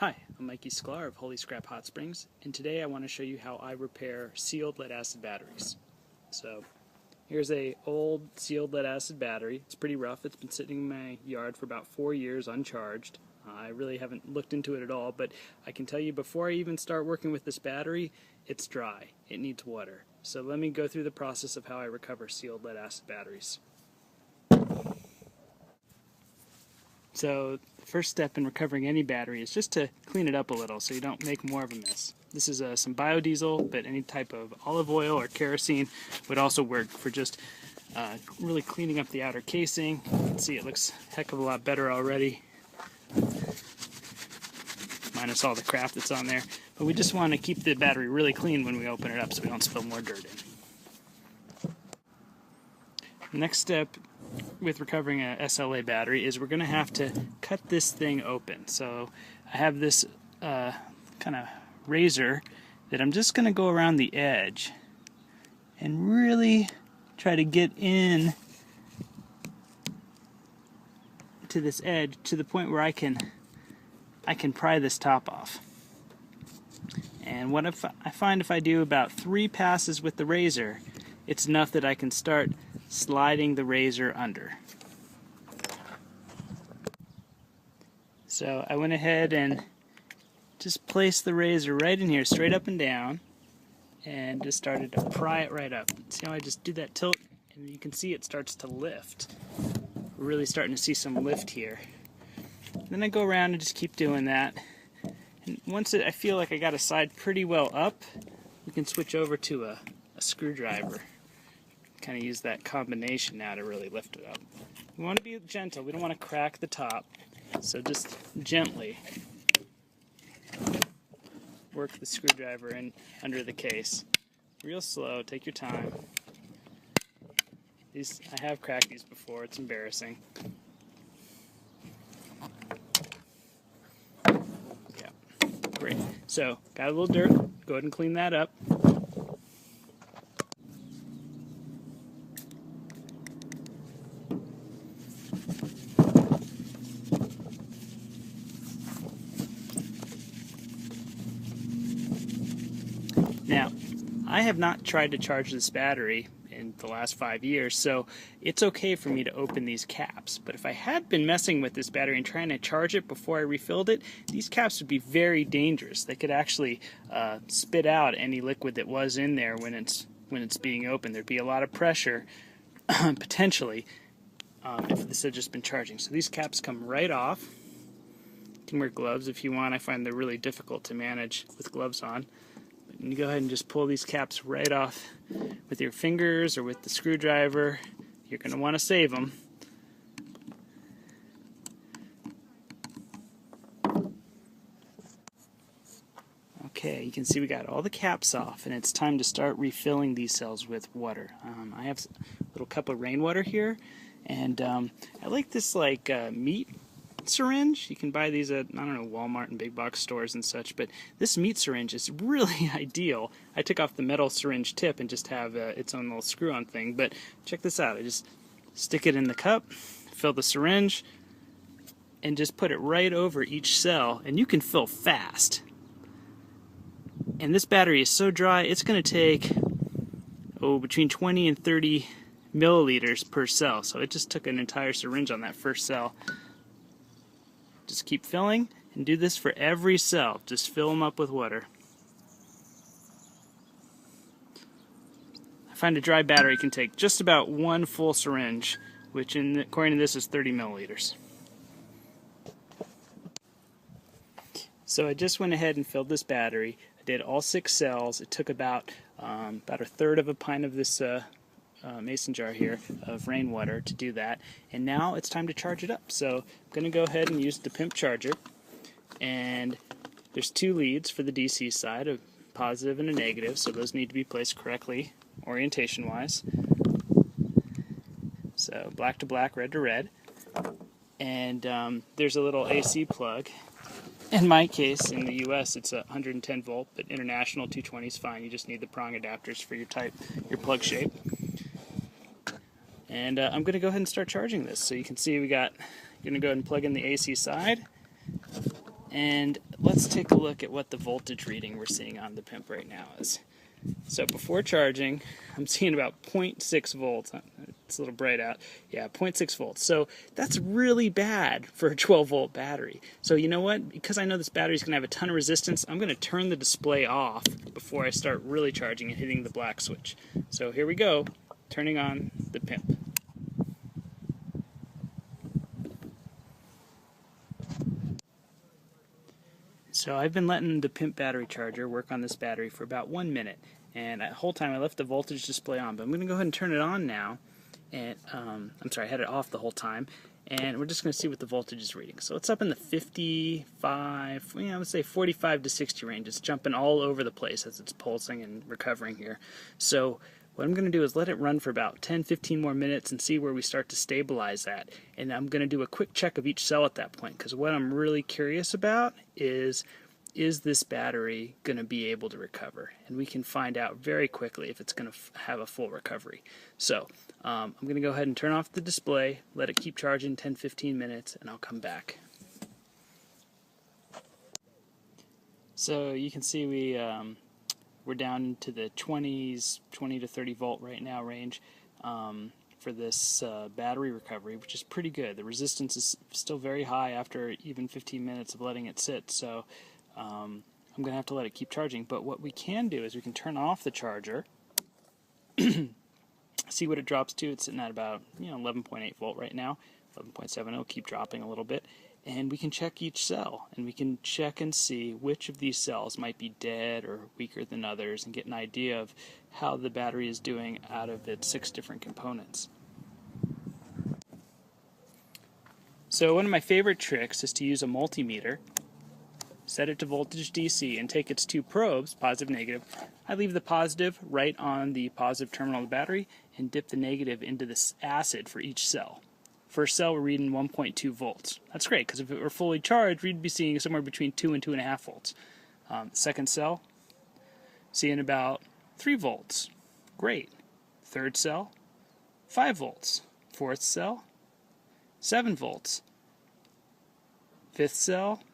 Hi, I'm Mikey Sklar of Holy Scrap Hot Springs, and today I want to show you how I repair sealed lead-acid batteries. So, here's a old sealed lead-acid battery. It's pretty rough. It's been sitting in my yard for about 4 years uncharged. I really haven't looked into it at all, but I can tell you before I even start working with this battery, it's dry. It needs water. So let me go through the process of how I recover sealed lead-acid batteries. So the first step in recovering any battery is just to clean it up a little so you don't make more of a mess. This is some biodiesel, but any type of olive oil or kerosene would also work for just really cleaning up the outer casing. You can see it looks a heck of a lot better already, minus all the crap that's on there. But we just want to keep the battery really clean when we open it up so we don't spill more dirt in. The next step with recovering a SLA battery is we're going to have to cut this thing open. So I have this kind of razor that I'm just going to go around the edge and really try to get in to this edge to the point where I can pry this top off. And what I find if I do about 3 passes with the razor, it's enough that I can start sliding the razor under. So I went ahead and just placed the razor right in here, straight up and down, and just started to pry it right up. See how I just do that tilt, and you can see it starts to lift. We're really starting to see some lift here. Then I go around and just keep doing that. And once I feel like I got a side pretty well up, we can switch over to a screwdriver. Kind of use that combination now to really lift it up. We want to be gentle. We don't want to crack the top. So just gently work the screwdriver in under the case. Real slow. Take your time. I have cracked these before. It's embarrassing. Yeah. Great. So, got a little dirt. Go ahead and clean that up. Now, I have not tried to charge this battery in the last 5 years, so it's okay for me to open these caps. But if I had been messing with this battery and trying to charge it before I refilled it, these caps would be very dangerous. They could actually spit out any liquid that was in there when it's being opened. There'd be a lot of pressure, potentially, if this had just been charging. So these caps come right off. You can wear gloves if you want. I find they're really difficult to manage with gloves on. And you go ahead and just pull these caps right off with your fingers or with the screwdriver. You're going to want to save them. Okay, you can see we got all the caps off, and it's time to start refilling these cells with water. I have a little cup of rainwater here, and I like this meat syringe. You can buy these at, I don't know, Walmart and big box stores and such, but this meat syringe is really ideal. I took off the metal syringe tip and just have its own little screw-on thing, but check this out. I just stick it in the cup, fill the syringe, and just put it right over each cell, and you can fill fast. And this battery is so dry, it's going to take between 20 and 30 milliliters per cell, so it just took an entire syringe on that first cell. Just keep filling, and do this for every cell. Just fill them up with water. I find a dry battery can take just about 1 full syringe, which according to this is 30 milliliters. So I just went ahead and filled this battery. I did all 6 cells. It took about a third of a pint of this mason jar here of rainwater to do that, and now it's time to charge it up. So I'm going to go ahead and use the pimp charger, and there's 2 leads for the DC side, a positive and a negative, so those need to be placed correctly orientation wise. So black to black, red to red, and there's a little AC plug. In my case, in the US, it's 110 volt, but international 220 is fine. You just need the prong adapters for your plug shape. And I'm going to go ahead and start charging this. So you can see I'm going to go ahead and plug in the AC side, And let's take a look at what the voltage reading we're seeing on the PIMP right now is. So before charging, I'm seeing about 0.6 volts. It's a little bright out. Yeah, 0.6 volts. So that's really bad for a 12-volt battery. So you know what? Because I know this battery is going to have a ton of resistance, I'm going to turn the display off before I start really charging and hitting the black switch. So here we go, turning on the PIMP. So I've been letting the PIMP battery charger work on this battery for about 1 minute, and the whole time I left the voltage display on, but I'm going to go ahead and turn it on now, and I'm sorry, I had it off the whole time, and we're just going to see what the voltage is reading. So it's up in the 55, I would say 45 to 60 range. It's jumping all over the place as it's pulsing and recovering here. So what I'm going to do is let it run for about 10-15 more minutes and see where we start to stabilize at. And I'm going to do a quick check of each cell at that point, because what I'm really curious about is this battery going to be able to recover? And we can find out very quickly if it's going to have a full recovery. So I'm going to go ahead and turn off the display, let it keep charging 10-15 minutes, and I'll come back. So you can see we're down to the 20 to 30 volt right now range for this battery recovery, which is pretty good. The resistance is still very high after even 15 minutes of letting it sit, so I'm going to have to let it keep charging. But what we can do is we can turn off the charger, see what it drops to. It's sitting at about 11.8 volt right now, 11.7. It'll keep dropping a little bit. And we can check each cell, and we can check and see which of these cells might be dead or weaker than others, and get an idea of how the battery is doing out of its 6 different components. So one of my favorite tricks is to use a multimeter, set it to voltage DC, and take its 2 probes, positive, negative. I leave the positive right on the positive terminal of the battery and dip the negative into this acid for each cell. First cell, we're reading 1.2 volts. That's great, because if it were fully charged, we'd be seeing somewhere between 2 and 2.5 volts. Second cell, seeing about 3 volts. Great. Third cell, 5 volts. Fourth cell, 7 volts. Fifth cell,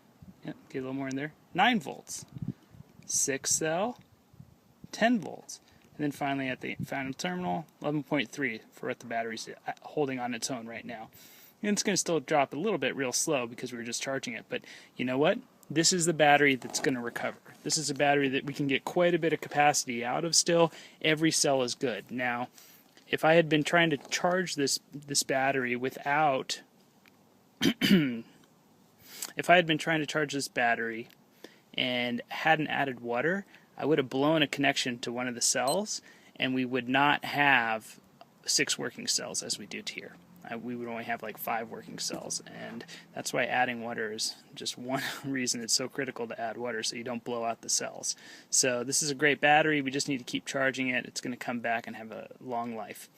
get a little more in there, 9 volts. Sixth cell, 10 volts. And then finally at the final terminal, 11.3 for what the battery's holding on its own right now. And it's going to still drop a little bit real slow because we were just charging it. But you know what? This is the battery that's going to recover. This is a battery that we can get quite a bit of capacity out of still. Every cell is good. Now, if I had been trying to charge this battery without... if I had been trying to charge this battery and hadn't added water, I would have blown a connection to one of the cells, and we would not have 6 working cells as we do here. We would only have like 5 working cells, and that's why adding water is just one reason it's so critical to add water, so you don't blow out the cells. So this is a great battery. We just need to keep charging it. It's going to come back and have a long life.